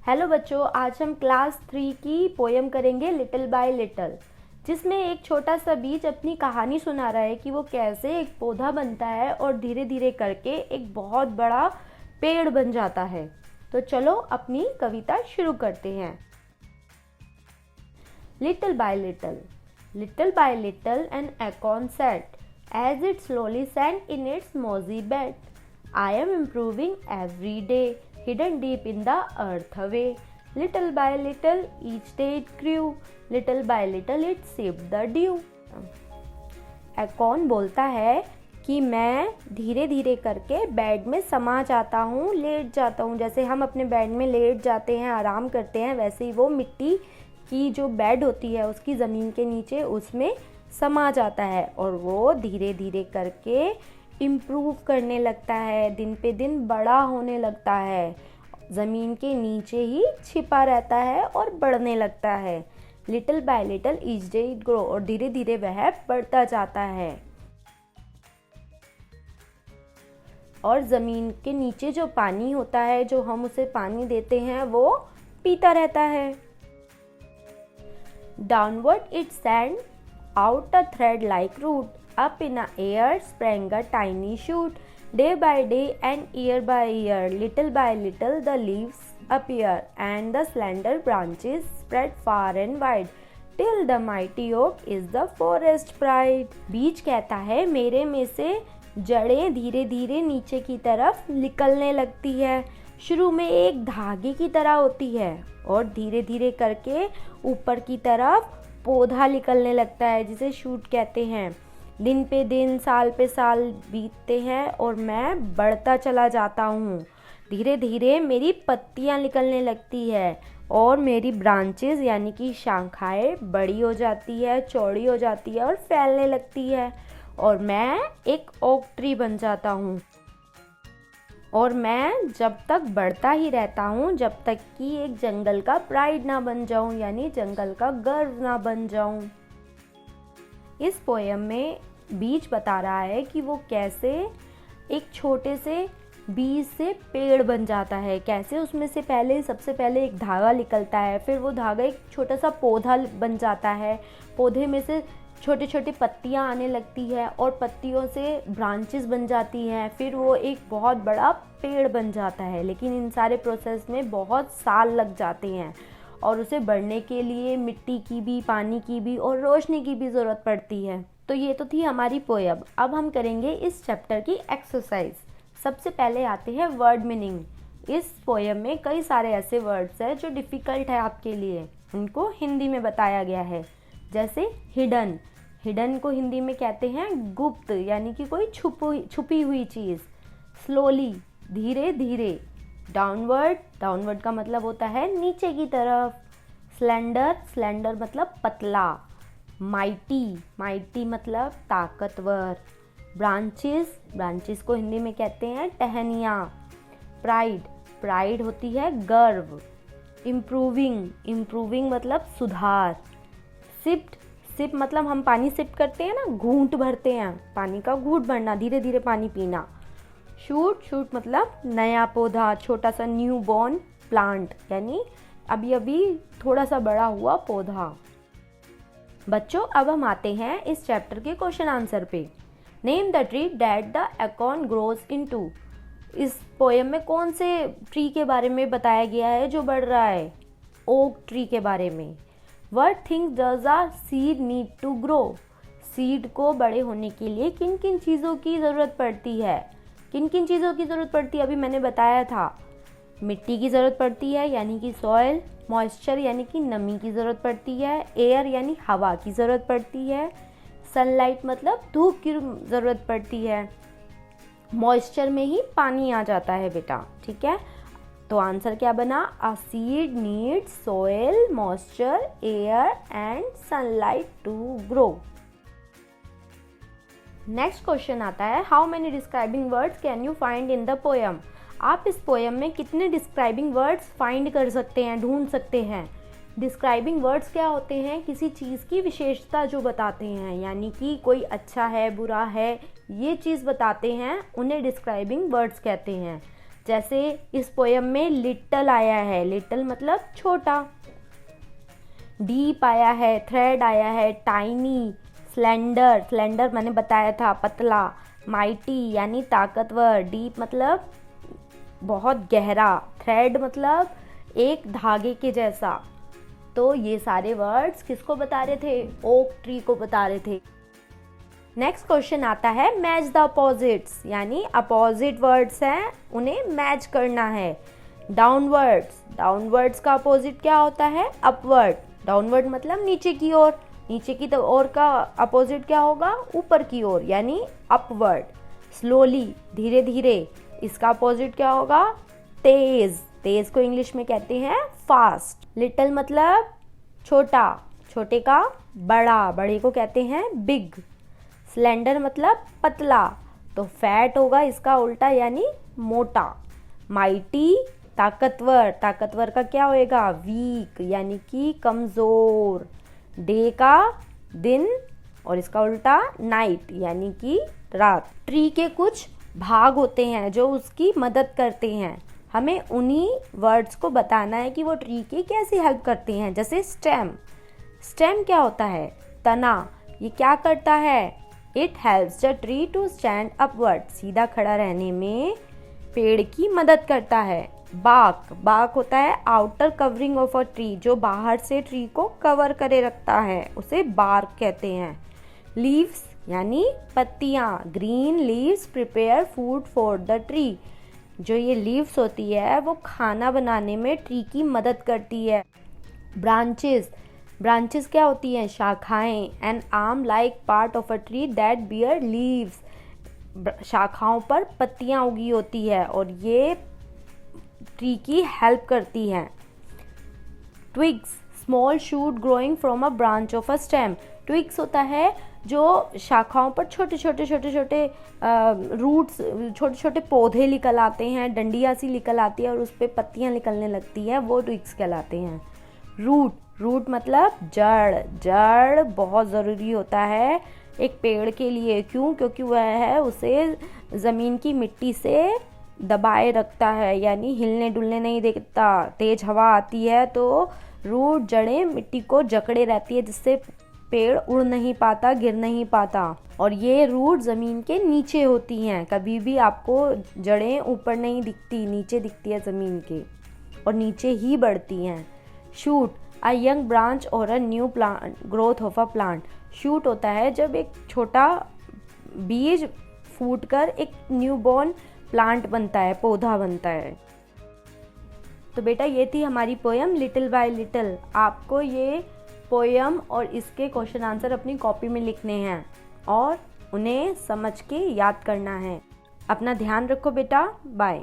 Hello बच्चों, आज हम क्लास 3 की पोयम करेंगे लिटिल बाय लिटिल, जिसमें एक छोटा सा बीज अपनी कहानी सुना रहा है कि वो कैसे एक पौधा बनता है और धीरे धीरे करके एक बहुत बड़ा पेड़ बन जाता है। तो चलो अपनी कविता शुरू करते हैं। Little by little an acorn sat as it slowly sank in its mossy bed. I am improving every day, hidden deep in the earth away. Little by little, each day it grew. Little by little, it sipped the dew. एकॉन बोलता है कि मैं धीरे धीरे करके bed में समा जाता हूँ, लेट जाता हूँ। जैसे हम अपने बेड में लेट जाते हैं, आराम करते हैं, वैसे ही वो मिट्टी की जो बेड होती है उसकी ज़मीन के नीचे उसमें समा जाता है और वो धीरे धीरे करके इम्प्रूव करने लगता है, दिन पे दिन बड़ा होने लगता है, ज़मीन के नीचे ही छिपा रहता है और बढ़ने लगता है। Little by little each day it grow, और धीरे धीरे वह बढ़ता जाता है और ज़मीन के नीचे जो पानी होता है, जो हम उसे पानी देते हैं, वो पीता रहता है। Downward it sang out a thread like root, up in the air sprang a tiny shoot. Day by day and year by year, little by little the leaves appear, and the slender branches spread far and wide, till the mighty oak is the forest pride. बीज कहता है, मेरे में से जड़ें धीरे धीरे नीचे की तरफ निकलने लगती है। शुरू में एक धागे की तरह होती है और धीरे धीरे करके ऊपर की तरफ पौधा निकलने लगता है, जिसे शूट कहते हैं। दिन पे दिन, साल पे साल बीतते हैं और मैं बढ़ता चला जाता हूँ। धीरे धीरे मेरी पत्तियाँ निकलने लगती है और मेरी ब्रांचेस यानी कि शाखाएँ बड़ी हो जाती है, चौड़ी हो जाती है और फैलने लगती है, और मैं एक ओक ट्री बन जाता हूँ। और मैं जब तक बढ़ता ही रहता हूँ, जब तक कि एक जंगल का प्राइड ना बन जाऊँ, यानी जंगल का गर्व ना बन जाऊँ। इस पोयम में बीज बता रहा है कि वो कैसे एक छोटे से बीज से पेड़ बन जाता है, कैसे उसमें से सबसे पहले एक धागा निकलता है, फिर वो धागा एक छोटा सा पौधा बन जाता है, पौधे में से छोटे छोटे पत्तियां आने लगती है और पत्तियों से ब्रांचेस बन जाती हैं, फिर वो एक बहुत बड़ा पेड़ बन जाता है। लेकिन इन सारे प्रोसेस में बहुत साल लग जाते हैं और उसे बढ़ने के लिए मिट्टी की भी, पानी की भी और रोशनी की भी ज़रूरत पड़ती है। तो ये तो थी हमारी पोयम। अब हम करेंगे इस चैप्टर की एक्सरसाइज। सबसे पहले आते हैं वर्ड मीनिंग। इस पोयम में कई सारे ऐसे वर्ड्स हैं जो डिफ़िकल्ट है आपके लिए, उनको हिंदी में बताया गया है। जैसे हिडन, हिडन को हिंदी में कहते हैं गुप्त, यानी कि कोई छुपी हुई चीज़। स्लोली, धीरे धीरे। डाउनवर्ड, डाउनवर्ड का मतलब होता है नीचे की तरफ। स्लेंडर, स्लेंडर मतलब पतला। माइटी, माइटी मतलब ताकतवर। ब्रांचेस, ब्रांचेस को हिंदी में कहते हैं टहनियाँ। प्राइड, प्राइड होती है गर्व। इम्प्रूविंग, इम्प्रूविंग मतलब सुधार। सिप्ड, सिप मतलब हम पानी सिप करते हैं ना, घूंट भरते हैं, पानी का घूंट भरना, धीरे धीरे पानी पीना। शूट, शूट मतलब नया पौधा, छोटा सा न्यू बॉर्न प्लांट, यानी अभी अभी थोड़ा सा बड़ा हुआ पौधा। बच्चों, अब हम आते हैं इस चैप्टर के क्वेश्चन आंसर पे। Name the tree that the acorn grows into. इस पोयम में कौन से ट्री के बारे में बताया गया है जो बढ़ रहा है? ओक ट्री के बारे में। What things does a seed need to grow? Seed को बड़े होने के लिए किन किन चीज़ों की ज़रूरत पड़ती है? किन किन चीज़ों की ज़रूरत पड़ती है अभी मैंने बताया था। मिट्टी की ज़रूरत पड़ती है यानी कि सॉइल, मॉइस्चर यानी कि नमी की ज़रूरत पड़ती है, एयर यानी हवा की ज़रूरत पड़ती है, सनलाइट मतलब धूप की ज़रूरत पड़ती है। मॉइस्चर में ही पानी आ जाता है बेटा, ठीक है। तो आंसर क्या बना? A seed needs soil, moisture, air and sunlight to grow. Next question आता है, how many describing words can you find in the poem? आप इस पोयम में कितने डिस्क्राइबिंग वर्ड्स फाइंड कर सकते हैं, ढूंढ सकते हैं? डिस्क्राइबिंग वर्ड्स क्या होते हैं? किसी चीज़ की विशेषता जो बताते हैं, यानी कि कोई अच्छा है, बुरा है, ये चीज़ बताते हैं, उन्हें डिस्क्राइबिंग वर्ड्स कहते हैं। जैसे इस पोयम में लिटल आया है, लिटल मतलब छोटा, डीप आया है, थ्रेड आया है, टाइनी, स्लेंडर, स्लेंडर मैंने बताया था पतला, माइटी यानी ताकतवर, डीप मतलब बहुत गहरा, थ्रेड मतलब एक धागे के जैसा। तो ये सारे वर्ड्स किसको बता रहे थे? ओक ट्री को बता रहे थे। नेक्स्ट क्वेश्चन आता है मैच द अपोजिट्स, यानी अपोजिट वर्ड्स हैं, उन्हें मैच करना है। डाउनवर्ड्स, डाउनवर्ड्स का अपोजिट क्या होता है? अपवर्ड। डाउनवर्ड मतलब नीचे की ओर, नीचे की ओर का अपोजिट क्या होगा? ऊपर की ओर, यानी अपवर्ड। स्लोली, धीरे धीरे, इसका अपोजिट क्या होगा? तेज, तेज को इंग्लिश में कहते हैं फास्ट। लिटिल मतलब छोटा, छोटे का बड़ा, बड़े को कहते हैं बिग। स्लेंडर मतलब पतला, तो फैट होगा इसका उल्टा यानी मोटा। माइटी ताकतवर, ताकतवर का क्या होएगा? वीक यानी कि कमजोर। डे का दिन और इसका उल्टा नाइट यानी कि रात। ट्री के कुछ भाग होते हैं जो उसकी मदद करते हैं, हमें उन्हीं वर्ड्स को बताना है कि वो ट्री की कैसे हेल्प करते हैं। जैसे स्टेम, स्टेम क्या होता है? तना, ये क्या करता है? It helps the tree to stand upward, सीधा खड़ा रहने में पेड़ की मदद करता है। बाक, बाक होता है outer covering of a tree, जो बाहर से ट्री को कवर करे रखता है, उसे बार्क कहते हैं। लीव्स यानी पत्तियां, green leaves prepare food for the tree, जो ये लीव्स होती है वो खाना बनाने में ट्री की मदद करती है। ब्रांचेस, ब्रांचेस क्या होती हैं? शाखाएं। An arm like part of a tree that bear leaves, शाखाओं पर पत्तियां उगी होती है और ये ट्री की हेल्प करती हैं। Twigs, small shoot growing from a branch of a stem, twigs होता है जो शाखाओं पर छोटे छोटे छोटे छोटे रूट्स, छोटे छोटे पौधे निकल आते हैं, डंडियाँ सी निकल आती है और उस पर पत्तियाँ निकलने लगती है, वो ट्विग्स कहलाते हैं। रूट, रूट मतलब जड़, जड़ बहुत ज़रूरी होता है एक पेड़ के लिए। क्यों? क्योंकि वह है उसे ज़मीन की मिट्टी से दबाए रखता है, यानी हिलने डुलने नहीं देता। तेज हवा आती है तो रूट, जड़ें मिट्टी को जकड़े रहती है, जिससे पेड़ उड़ नहीं पाता, गिर नहीं पाता। और ये रूट ज़मीन के नीचे होती हैं, कभी भी आपको जड़ें ऊपर नहीं दिखती, नीचे दिखती है ज़मीन के, और नीचे ही बढ़ती हैं। शूट, अ यंग ब्रांच और a new plant growth of a plant, shoot होता है जब एक छोटा बीज फूटकर एक न्यूबॉर्न प्लांट बनता है, पौधा बनता है। तो बेटा ये थी हमारी पोयम लिटिल बाय लिटिल। आपको ये पोयम और इसके क्वेश्चन आंसर अपनी कॉपी में लिखने हैं और उन्हें समझ के याद करना है। अपना ध्यान रखो बेटा, बाय।